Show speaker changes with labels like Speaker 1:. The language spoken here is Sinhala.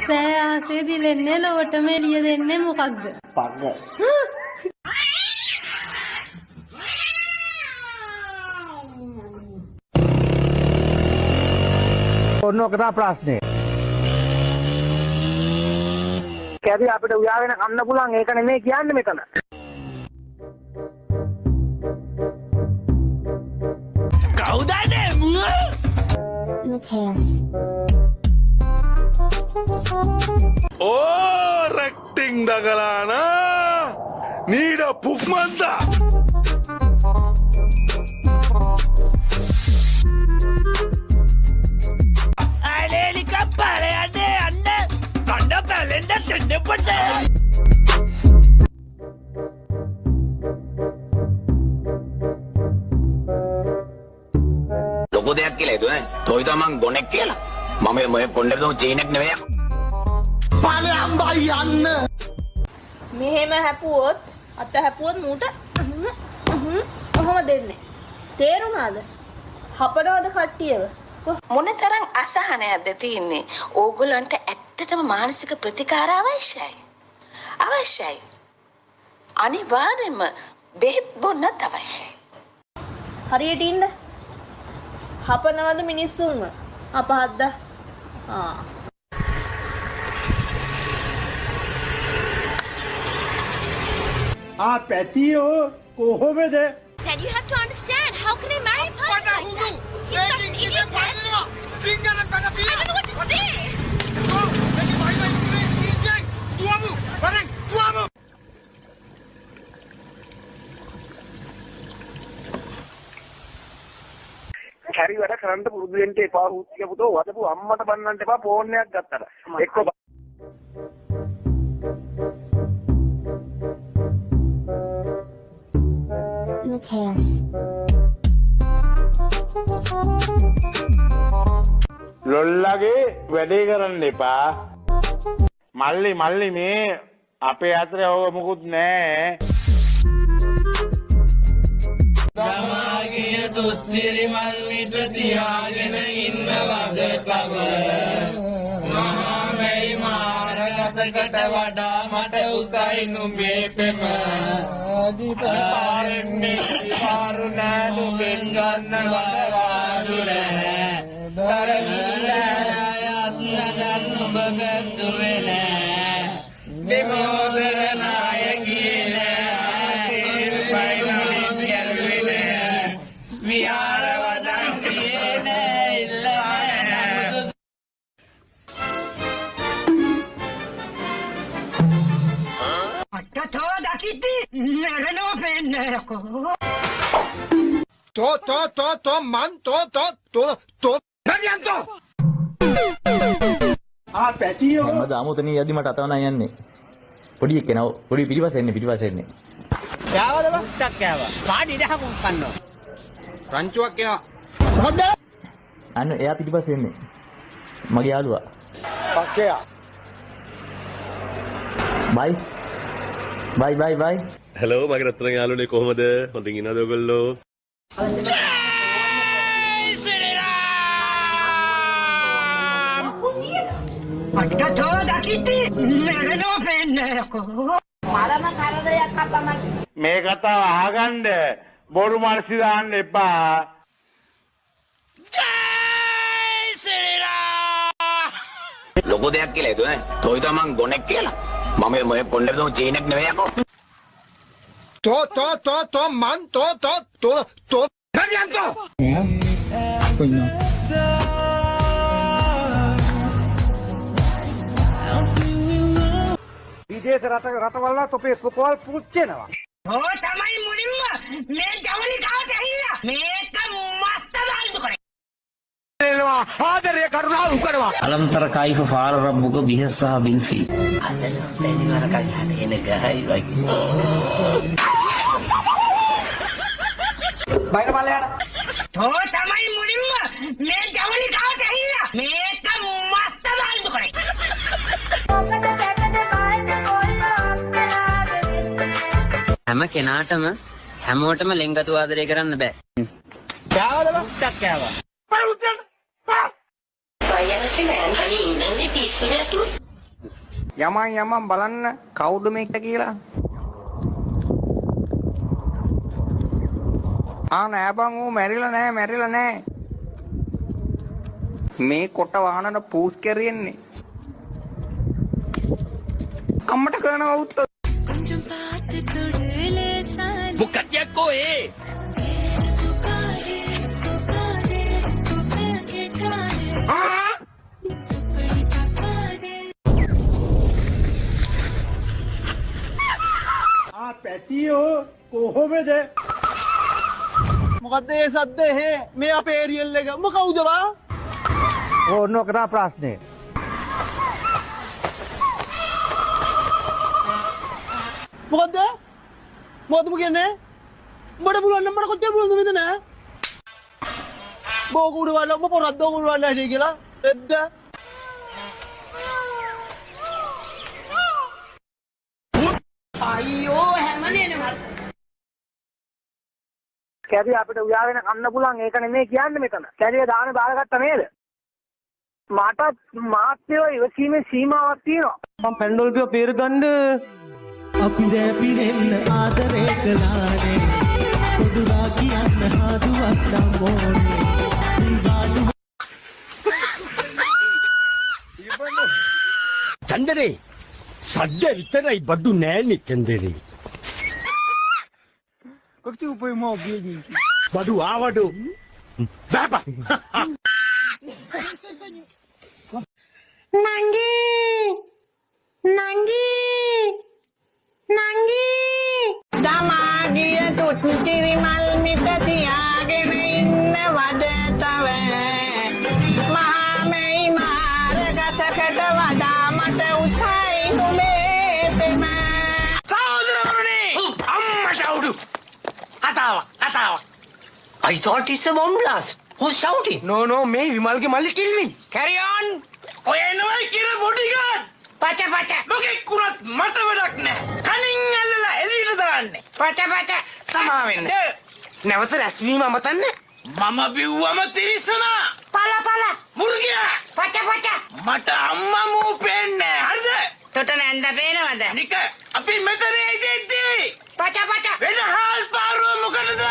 Speaker 1: සෑ ආසේ දිලෙන්නේ ලොවටම එළිය දෙන්නේ මොකක්ද?
Speaker 2: පග්ග.
Speaker 3: ඔන්නෝක තමයි ප්‍රශ්නේ. කැරි අපිට උයාගෙන කන්න පුළුවන් ඒක නෙමෙයි කියන්නේ මෙතන.
Speaker 4: කවුදනේ මුව?
Speaker 5: Mateus.
Speaker 4: Oh, recting dagalana. Need a pufmanta. Aleli kappale ade anne. Kanda palenda tende patte.
Speaker 6: ලොකු දෙයක් කියලා හිතුවේ නේ. තොයි තමන් ගොනෙක් කියලා. මම මේ කොණ්ඩේ තෝ චීනෙක් නෙවෙයි.
Speaker 4: ඵලයන් බයි යන්න.
Speaker 7: මෙහෙම හැපුවොත් අත හැපුවොත් මූට ඔහොම දෙන්නේ. තේරුණාද? හපනවද කට්ටියව?
Speaker 8: මොනතරම් අසහනයක්ද තියෙන්නේ? ඕගොල්ලන්ට ඇත්තටම මානසික ප්‍රතිකාර අවශ්‍යයි. අවශ්‍යයි. අනිවාර්යයෙන්ම බෙහෙත් බොන්නත් අවශ්‍යයි.
Speaker 7: හරියට ඉන්න. හපනවද මිනිස්සුන්ව? අපහද්ද.
Speaker 3: පැතියෝ කොහොමද?
Speaker 5: Dad, you have to understand. How can I marry a person like that? He's such an idiot, Dad. I don't know what to say.
Speaker 3: කැරි වැඩ කරන්න පුරුදු වෙන්න එපා. ඌතිය පුතෝ වදපු අම්මට බන්නන්න එපා ෆෝන් එකක් ගත්තට. එක්ක
Speaker 5: Mateus.
Speaker 9: ලොල්ලගේ වැඩේ කරන්න එපා. මල්ලි මේ අපේ අතරේ ඕක මුකුත් නෑ.
Speaker 4: ගමාගේ තුත්තිරි මල් මිට තියාගෙන ඉන්න වගකම මහාමයි මාරගතකට වඩා මට උසයි නුඹේ පෙම පාරෙන්නේ පාරු නෑ නුඹෙන් ගන්න වඩවාඩු නෑ තරගිල්ලෑ අත්ලගන්න නුඹ ගැත්තුවේ නෑ දෙමෝදර නායකී නෑ පයිනලින් ගැල්වේ නෑ විහාර වදන්නේ නෑ ඉල්ලන්නේ නෑ
Speaker 3: පැතියෝ
Speaker 2: හැමදාම උතන යද්දි මට අතවනා යන්නේ. පොඩි එක්කෙනා පොඩි පිටිපස්සේ එන්නේ පිටිපස්සේ එන්නේ.
Speaker 10: කෑවද බං? ටක් කෑවා. පාඩි දහකුම් කන්නවා. රංචුවක් එනවා. මොකද්ද?
Speaker 2: අන්න එයා පිටිපස්සේ එන්නේ. මගේ යාළුවා.
Speaker 3: පක්කයා.
Speaker 2: බයි.
Speaker 11: හෙලෝ මගේ රත්තරන් යාළුවනේ කොහමද? හොඳින් ඉන්නවද ඔයගොල්ලෝ?
Speaker 9: මේ කතාව අහගන්න බොරු මානසි දාන්න එපා.
Speaker 6: ලොකු දෙයක් කියලා හිතුවේ නේ. තොයි තමන් ගොනෙක් කියලා. මම මේ කොණ්ඩේ තෝ චීනෙක් නෙවෙයි අකෝ.
Speaker 4: හරියන්තෝ
Speaker 3: විදේශ රටවල තොපේ කොකවල් පුච්චෙනවා.
Speaker 10: ඔය තමයි මුලින්ම මේ ජවනිකාවට ඇහිලා මේක මස්ත දාල්දු කරේ.
Speaker 4: ආදරය කරුණාව උකරවා
Speaker 2: අලම් තර කයිෆ ෆාර රබ්බුක බිහසහ බිල්ෆි.
Speaker 10: අල්ලන බැලි මරකන් යන්නේ නේ ගහයි වගේ.
Speaker 3: බයිර බලයට.
Speaker 10: ඔය තමයි මුලින්ම මේ ජවනිකාවට ඇහිලා මේක මස්ත දාල්දු කරේ. හැම කෙනාටම හැමෝටම ලෙන්ගතු ආදරය කරන්න බෑ.
Speaker 9: කෑවද බං? ටක් කෑවා.
Speaker 3: යමන් බලන්න කවුද මේක කියලා. නෑ බං ඌ මැරිලා නෑ. මේ කොට වාහනන පූස් කරන්නේ. අම්මට කරනවා උත්තර.
Speaker 4: මොකක්ද යකෝ ඒ
Speaker 9: පැටියෝ කොහොමද
Speaker 3: මොකද්ද ඒ සද්ද එහෙ මේ අපේ ඒරියල් එක මොකවුද බා? ඕන්න ඔක තමයි ප්‍රශ්නේ. මොකද්ද කියන්නේ? උඹට පුළුවන් නම් මට කොච්චර පුළුවන්ද මෙතන? බෝකුඩ වල ඔබ පොරද්ද උඩ වල හිටිය කියලා. එද්ද?
Speaker 10: අයියෝ හැමනේනේ මට.
Speaker 3: කැරිය අපිට උයාගෙන කන්න පුළුවන් ඒක නෙමෙයි කියන්නේ මෙතන. කැරිය දාන බාරගත්ත නේද? මාත් ඒවා ඉවසීමේ සීමාවක් තියෙනවා. මම පැන්ඩෝල් පිය පීර ගන්න
Speaker 12: අපි රැපිරෙන්න ආදරේ කළානේ පොදුරා කියන්න හදුවක් නම් ඕනේ
Speaker 4: චන්දරේ සද්ද විතරයි බඩු නෑනේ චන්දරේ
Speaker 3: කොච්චර උපේ මෝ බියනි
Speaker 4: බඩු ආවඩු බබා
Speaker 10: නංගි දමාගිය තුත්තිරි මල් මිට තියාගෙන ඉන්නවද තව මහමෙයි මාරගසකට වඩා මට උසයි නුඹේ පෙම
Speaker 4: සහෝදරවරුනි අම්මා ෂවුඩු අතාව I thought it's a bomb blast. Who's shouting?
Speaker 3: No මේ විමල්ගේ මල්ලි කිල්වින්
Speaker 4: Carry on. ඔය එනවයි කියන බොඩිගාඩ්. පච මොකෙක් කුණත් මට වැඩක් නෑ. කනින් ඇල්ලලා එළියට දාන්නේ. පච සමා වෙන්න. නැවත රැස්වීම අමතන්නේ. මම බිව්වම තිරිසනා. පල මුර්ගියා. පච මට අම්මා මූ පේන්නේ. හරිද?
Speaker 10: තොට නැන්ද පේනවද?
Speaker 4: නික අපි මෙතන ඉඳිද්දී. පච වෙන හාල් පාරුව මොකටද?